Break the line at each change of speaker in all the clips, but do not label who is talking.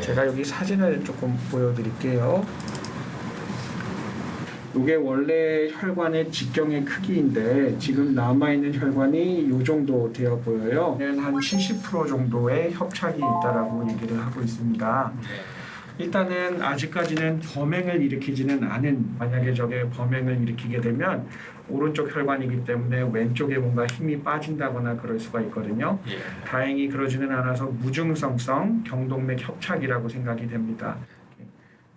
제가 여기 사진을 조금 보여드릴게요. 이게 원래 혈관의 직경의 크기인데 지금 남아있는 혈관이 이 정도 되어 보여요. 한 70% 정도의 협착이 있다라고 얘기를 하고 있습니다. 일단은 아직까지는 범행을 일으키지는 않은, 만약에 저게 범행을 일으키게 되면 오른쪽 혈관이기 때문에 왼쪽에 뭔가 힘이 빠진다거나 그럴 수가 있거든요. 다행히 그러지는 않아서 무증상성 경동맥 협착이라고 생각이 됩니다.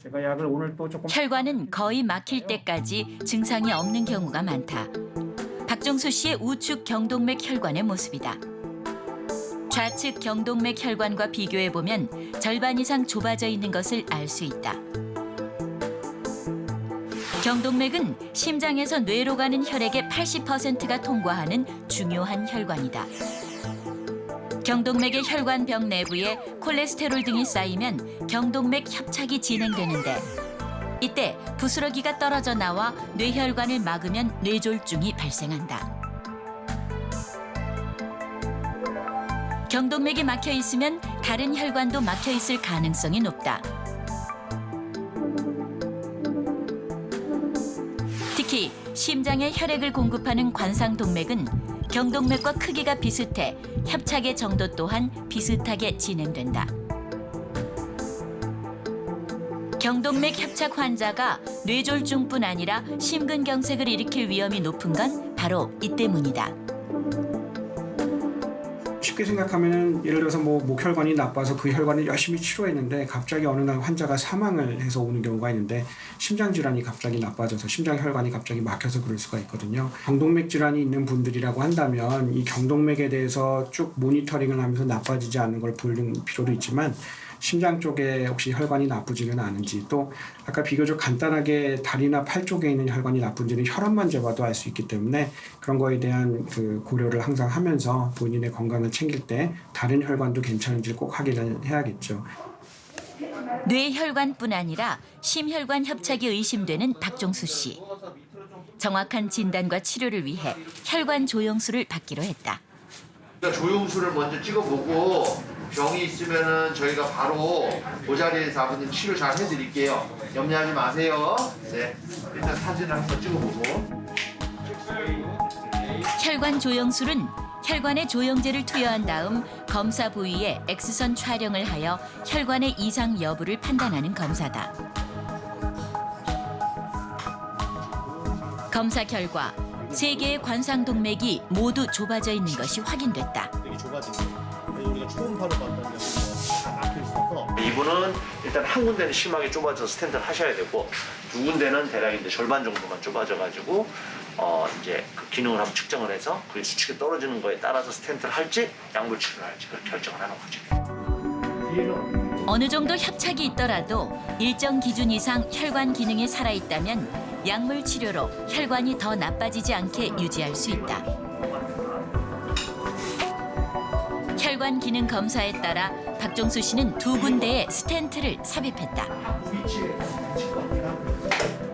제가 약을 오늘 또 조금
혈관은 거의 막힐 때까지 증상이 없는 경우가 많다. 박종수 씨의 우측 경동맥 혈관의 모습이다. 좌측 경동맥 혈관과 비교해 보면 절반 이상 좁아져 있는 것을 알 수 있다. 경동맥은 심장에서 뇌로 가는 혈액의 80%가 통과하는 중요한 혈관이다. 경동맥의 혈관벽 내부에 콜레스테롤 등이 쌓이면 경동맥 협착이 진행되는데 이때 부스러기가 떨어져 나와 뇌혈관을 막으면 뇌졸중이 발생한다. 경동맥이 막혀 있으면 다른 혈관도 막혀 있을 가능성이 높다. 특히 심장에 혈액을 공급하는 관상동맥은 경동맥과 크기가 비슷해 협착의 정도 또한 비슷하게 진행된다. 경동맥 협착 환자가 뇌졸중뿐 아니라 심근경색을 일으킬 위험이 높은 건 바로 이 때문이다.
쉽게 생각하면은 예를 들어서 뭐 목혈관이 나빠서 그 혈관을 열심히 치료했는데 갑자기 어느 날 환자가 사망을 해서 오는 경우가 있는데 심장 질환이 갑자기 나빠져서 심장 혈관이 갑자기 막혀서 그럴 수가 있거든요. 경동맥 질환이 있는 분들이라고 한다면 이 경동맥에 대해서 쭉 모니터링을 하면서 나빠지지 않는 걸 보는 필요도 있지만 심장 쪽에 혹시 혈관이 나쁘지는 않은지, 또 아까 비교적 간단하게 다리나 팔 쪽에 있는 혈관이 나쁜지는 혈압만 재봐도 알 수 있기 때문에 그런 거에 대한 그 고려를 항상 하면서 본인의 건강을 챙길 때 다른 혈관도 괜찮은지 꼭 확인을 해야겠죠.
뇌혈관뿐 아니라 심혈관 협착이 의심되는 박종수 씨. 정확한 진단과 치료를 위해 혈관 조영수를 받기로 했다.
조영수를 먼저 찍어보고 병이 있으면은 저희가 바로 그 자리에서 아버님 치료 잘 해드릴게요. 염려하지 마세요. 네, 일단 사진을 한번 찍어보고.
혈관 조영술은 혈관에 조영제를 투여한 다음 검사 부위에 X선 촬영을 하여 혈관의 이상 여부를 판단하는 검사다. 검사 결과 3개의 관상동맥이 모두 좁아져 있는 것이 확인됐다.
되게 좁아진 거예요. 우리가 초음파로 봤던 경우는 다 막혀 있어서
이분은 일단 한 군데는 심하게 좁아져서 스탠드를 하셔야 되고 두 군데는 대략 이제 절반 정도만 좁아져가지고 이제 그 기능을 한번 측정을 해서 그 수치가 떨어지는 거에 따라서 스탠드를 할지 약물 치료를 할지 그걸 결정을 하는 거죠.
어느 정도 협착이 있더라도 일정 기준 이상 혈관 기능이 살아있다면 약물 치료로 혈관이 더 나빠지지 않게 유지할 수 있다. 혈관 기능 검사에 따라 박종수 씨는 2군데의 스텐트를 삽입했다.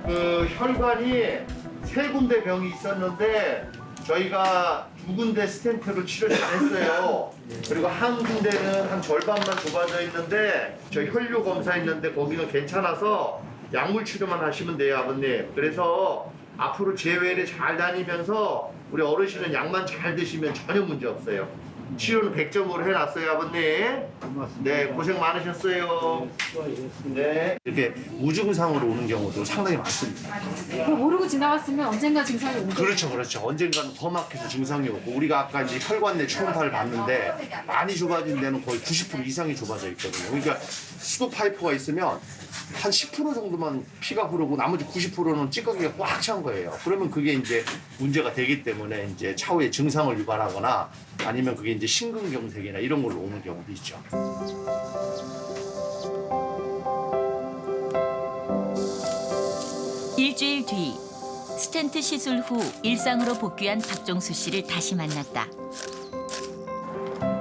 그 혈관이 3군데 병이 있었는데 저희가 2군데 스텐트로 치료 잘했어요. 그리고 한 군데는 한 절반만 좁아져 있는데 저희 혈류 검사했는데 거기는 괜찮아서 약물 치료만 하시면 돼요, 아버님. 그래서 앞으로 재회를 잘 다니면서 우리 어르신은 약만 잘 드시면 전혀 문제 없어요. 치료는 100점으로 해놨어요, 아버님. 네, 고생 많으셨어요. 네. 이렇게 무증상으로 오는 경우도 상당히 많습니다.
그거 모르고 지나갔으면 언젠가 증상이 오죠.
그렇죠, 그렇죠. 언젠가는 더 막혀서 증상이 오고 우리가 아까 이제 혈관 내 초음파를 봤는데 많이 좁아진 데는 거의 90% 이상이 좁아져 있거든요. 그러니까 수도 파이프가 있으면 한 10% 정도만 피가 흐르고 나머지 90%는 찌꺼기가 꽉 찬 거예요. 그러면 그게 이제 문제가 되기 때문에 이제 차후에 증상을 유발하거나 아니면 그게 이제 심근경색이나 이런 걸로 오는 경우도 있죠.
일주일 뒤 스텐트 시술 후 일상으로 복귀한 박종수 씨를 다시 만났다.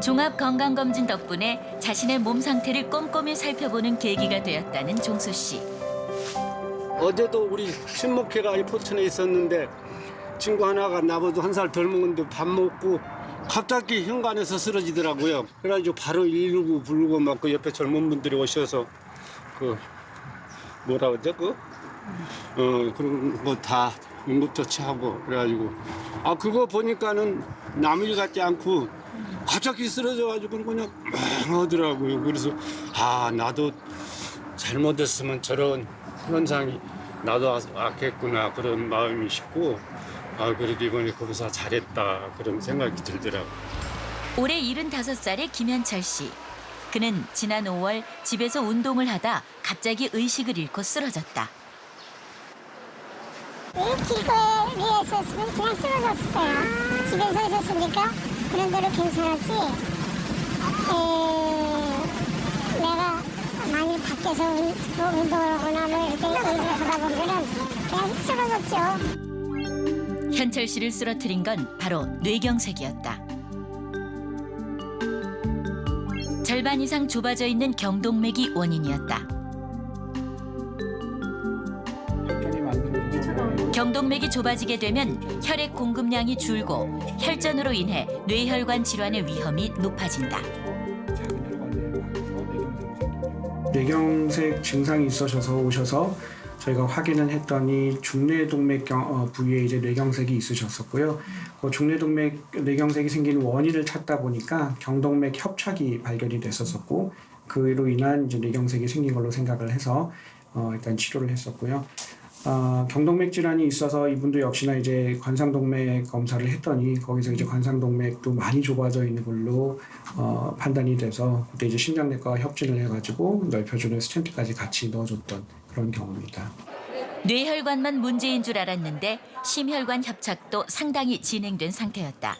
종합 건강검진 덕분에 자신의 몸 상태를 꼼꼼히 살펴보는 계기가 되었다는 종수 씨.
어제도 우리 친목회가 포천에 있었는데 친구 하나가 나보다 1살 덜 먹었는데 밥 먹고 갑자기 현관에서 쓰러지더라고요. 그래가지고 바로 119 부르고 막 그 옆에 젊은 분들이 오셔서 그 뭐라 그러죠? 그런 거 다 응급처치하고 그래가지고 그거 보니까는 남일 같지 않고 갑자기 쓰러져가지고 그냥 막 하더라고요. 그래서 나도 잘못했으면 저런 현상이 나도 왔겠구나 그런 마음이 싶고 그래도 이번에 거기서 잘했다 그런 생각이 들더라고요.
올해 75살의 김현철 씨. 그는 지난 5월 집에서 운동을 하다 갑자기 의식을 잃고 쓰러졌다.
길거리에 있었으면 그냥 쓰러졌을 거야. 집에서 있었으니까 그런 대로 괜찮았지. 내가 만일 밖에서 운동을 하거나 뭐 이렇게 하다 보면은 그냥 쓰러졌죠.
현철 씨를 쓰러뜨린 건 바로 뇌경색이었다. 절반 이상 좁아져 있는 경동맥이 원인이었다. 경동맥이 좁아지게 되면 혈액 공급량이 줄고 혈전으로 인해 뇌혈관 질환의 위험이 높아진다.
뇌경색 증상이 있으셔서 오셔서 저희가 확인을 했더니 중뇌동맥 부위에 이제 뇌경색이 있으셨었고요. 그 중뇌동맥 뇌경색이 생긴 원인을 찾다 보니까 경동맥 협착이 발견이 됐었고 그로 인한 이제 뇌경색이 생긴 걸로 생각을 해서 일단 치료를 했었고요. 경동맥 질환이 있어서 이분도 역시나 이제 관상동맥 검사를 했더니 거기서 이제 관상동맥도 많이 좁아져 있는 걸로 판단이 돼서 그때 이제 심장내과와 협진을 해가지고 넓혀주는 스텐트까지 같이 넣어줬던 그런 경우입니다.
뇌혈관만 문제인 줄 알았는데 심혈관 협착도 상당히 진행된 상태였다.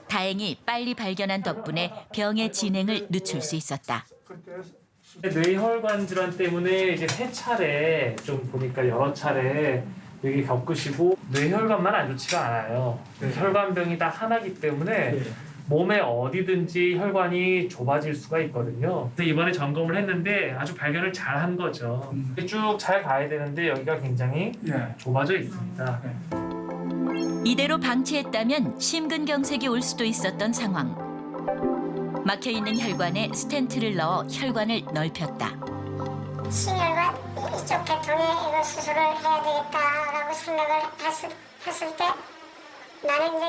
다행히 빨리 발견한 덕분에 병의 진행을 늦출 수 있었다.
뇌혈관 질환 때문에 이제 3차례 좀 보니까 여러 차례 여기 겪으시고 뇌혈관만 안 좋지가 않아요. 혈관병이 다 하나기 때문에 몸에 어디든지 혈관이 좁아질 수가 있거든요. 근데 이번에 점검을 했는데 아주 발견을 잘 한 거죠. 쭉 잘 가야 되는데 여기가 굉장히 좁아져 있습니다.
이대로 방치했다면 심근경색이 올 수도 있었던 상황. 막혀있는 혈관에 스텐트를 넣어 혈관을 넓혔다.
심혈관 이쪽 계통에 이거 수술을 해야 되겠다라고 생각을 했을 때 나는 이제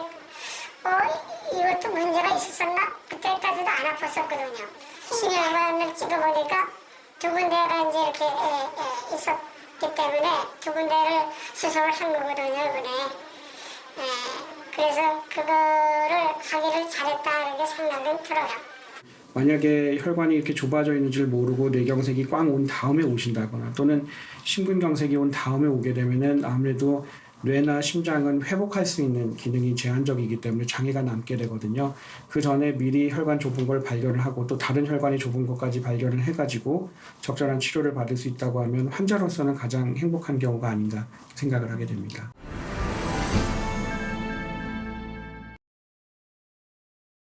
이것도 문제가 있었나? 그때까지도 안 아팠었거든요. 심혈관을 찍어보니까 2군데가 이제 이렇게 있었기 때문에 2군데를 수술을 한 거거든요, 이번에. 그래서 그거를 하기를 잘했다 이렇게 생각은 들어요.
만약에 혈관이 이렇게 좁아져 있는지를 모르고 뇌경색이 꽉 온 다음에 오신다거나 또는 심근경색이 온 다음에 오게 되면은 아무래도 뇌나 심장은 회복할 수 있는 기능이 제한적이기 때문에 장애가 남게 되거든요. 그 전에 미리 혈관 좁은 걸 발견을 하고 또 다른 혈관이 좁은 것까지 발견을 해가지고 적절한 치료를 받을 수 있다고 하면 환자로서는 가장 행복한 경우가 아닌가 생각을 하게 됩니다.